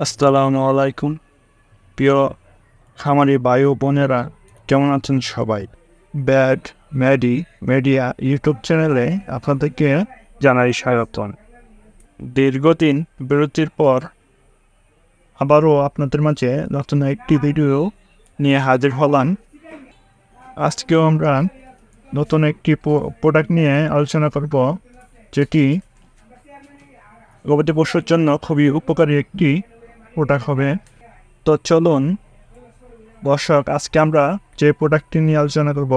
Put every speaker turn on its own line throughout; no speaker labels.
আসসালামু আলাইকুম প্রিয় খামারি ভাই ও বোনেরা, কেমন আছেন সবাই? ব্যাড মিডিয়া ইউটিউব চ্যানেলে আপনাদেরকে জানাই স্বাগতম। দীর্ঘদিন বিরতির পর আবারও আপনাদের মাঝে নতুন একটি ভিডিও নিয়ে হাজির হলাম। আজকেও আমরা নতুন একটি প্রোডাক্ট নিয়ে আলোচনা করব, যেটি গবাদি পশুর জন্য খুবই উপকারী একটি প্রোডাক্ট হবে। তো চলুন দর্শক, আজকে আমরা যে প্রোডাক্টটি নিয়ে আলোচনা করব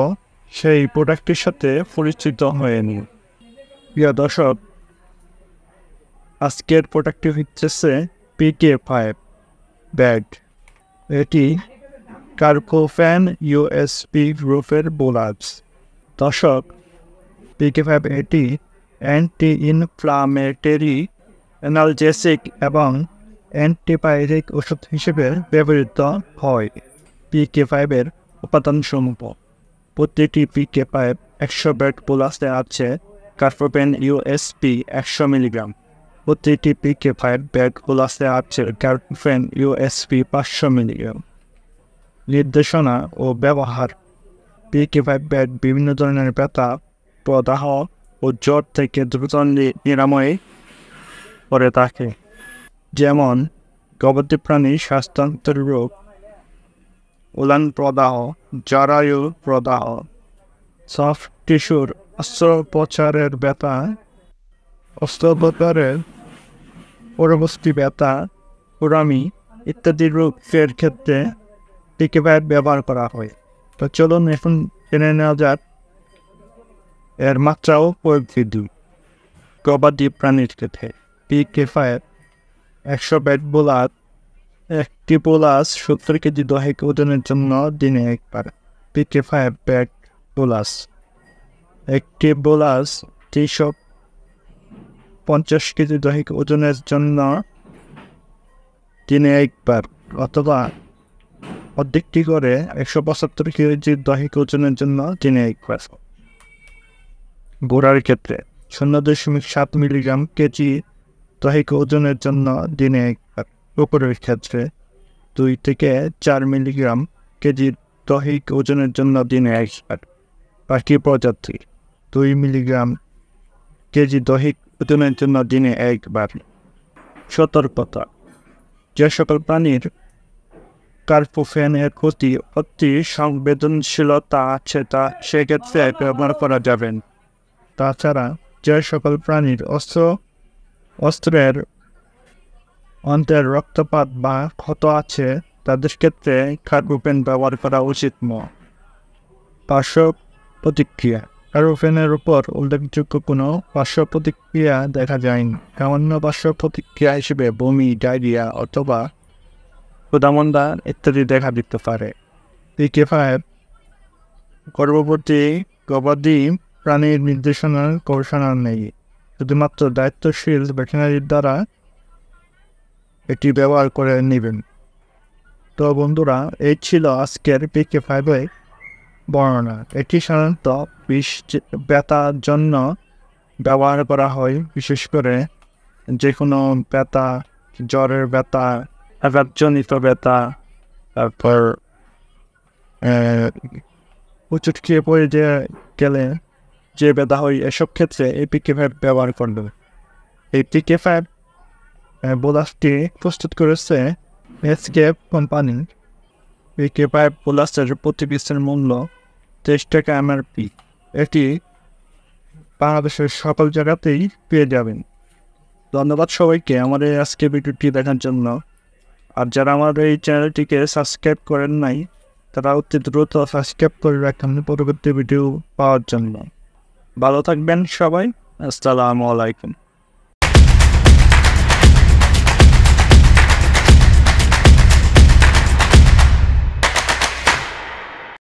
সেই প্রোডাক্টটির সাথে পরিচিত হয়ে নিই। প্রিয় দর্শক, আজকের প্রোডাক্টটি হচ্ছে PK5 ব্যাগ। এটি কার্বোফ্যান ইউএসপি গ্রুপের বোলাস। দর্শক, PK5 এটি অ্যান্টি ইনফ্লামেটরি, অ্যানালজেসিক এবং অ্যান্টিবায়োটিক ওষুধ হিসেবে ব্যবহৃত হয়। PK5 এর উপাদানসমূহ: প্রতিটি PK5 100 ব্যাগ বোলাসে আছে কার্বোফ্যান ইউএসপি 100 মিলিগ্রাম। প্রতিটি PK5 ব্যাগ বোলাসে আছে কার্বোফ্যান ইউএসপি 500 মিলিগ্রাম। নির্দেশনা ও ব্যবহার: PK5 ব্যাগ বিভিন্ন ধরনের ব্যথা, প্রদাহ ও জ্বর থেকে দ্রুত নিরাময় করে থাকে, যেমন গবাদি প্রাণী শ্বাসতন্ত্রের রোগ, উলান প্রদাহ, জরায়ু প্রদাহ, সফট টিস্যুর অস্ত্রোপচারের ব্যথা, অস্ত্রোপচারের পরবর্তী ব্যথা, কুড়ামি ইত্যাদি রোগের ক্ষেত্রে PK5 ব্যবহার করা হয়। তো চলুন এখন জেনে নেওয়া যাক এর মাত্রা ও প্রয়োগবিধি। গবাদি প্রাণীর ক্ষেত্রে PK5 100 ব্যাগ বোলাস। একটি বোলাস 70 কেজি দৈহিক ওজনের জন্য দিনে একবার। PK5 bag bolus. একটি বোলাস 350 কেজি দৈহিক ওজনের জন্য দিনে একবার, অথবা অর্ধেকটি করে 175 কেজি দৈহিক ওজনের জন্য দিনে একবার। গোড়ার ক্ষেত্রে 0.7 মিলিগ্রাম কেজি দৈহিক ওজনের জন্য দিনে একবার। উপরের ক্ষেত্রে 2 থেকে 4 মিলিগ্রাম কেজি দৈহিক ওজনের জন্য দিনে একবার। বাকি প্রজাতি 2 মিলিগ্রাম কেজি দৈহিক ওজনের জন্য দিনে একবার। সতর্কতা: যে সকল প্রাণীর কার্বোফ্যানের প্রতি অতি সংবেদনশীলতা আছে তা সেক্ষেত্রে ব্যবহার করা যাবে না। তাছাড়া যে সকল প্রাণীর অস্ত্রের অন্তের রক্তপাত বা ক্ষত আছে তাদের ক্ষেত্রে কার্বোফ্যান ব্যবহার করা উচিত নয়। পার্শ্ব প্রতিক্রিয়া: কার্বোফ্যানের উপর উল্লেখযোগ্য কোনো পার্শ্ব প্রতিক্রিয়া দেখা যায়নি। সামান্য পার্শ্ব প্রতিক্রিয়া হিসেবে বমি, ডায়রিয়া অথবা ক্ষুধামন্দা ইত্যাদি দেখা দিতে পারে। PK5 গর্ভবতী গবাদি প্রাণীর নির্দেশনার গবেষণা নেই, শুধুমাত্র দায়িত্বশীল ভেটেরিনারির দ্বারা এটি ব্যবহার করে নেবেন। তো বন্ধুরা, এই ছিল আজকের PK5 এর বর্ণনা। এটি সাধারণত বিষ ব্যথার জন্য ব্যবহার করা হয়, বিশেষ করে যে কোনো ব্যথা, জ্বরের ব্যথা, আঘাতজনিত ব্যথা, তারপর উচুট খেয়ে পড়ে গেলে যে ব্যথা হয়, এসব ক্ষেত্রে এই PK5 ব্যবহার করবে। এই PK5 বোলাসটি প্রস্তুত করেছে এসকেপ কোম্পানি। PK5 বোলাসের প্রতি পিসের মূল্য 23 টাকা MRP। এটি বাংলাদেশের সকল জায়গাতেই পেয়ে যাবেন। ধন্যবাদ সবাইকে আমাদের আজকে ভিডিওটি দেখার জন্য। আর যারা আমার এই চ্যানেলটিকে সাবস্ক্রাইব করেন নাই, তারা অতি দ্রুত সাবস্ক্রাইব করে রাখেন পরবর্তী ভিডিও পাওয়ার জন্য। ভালো থাকবেন সবাই। আসসালামু আলাইকুম।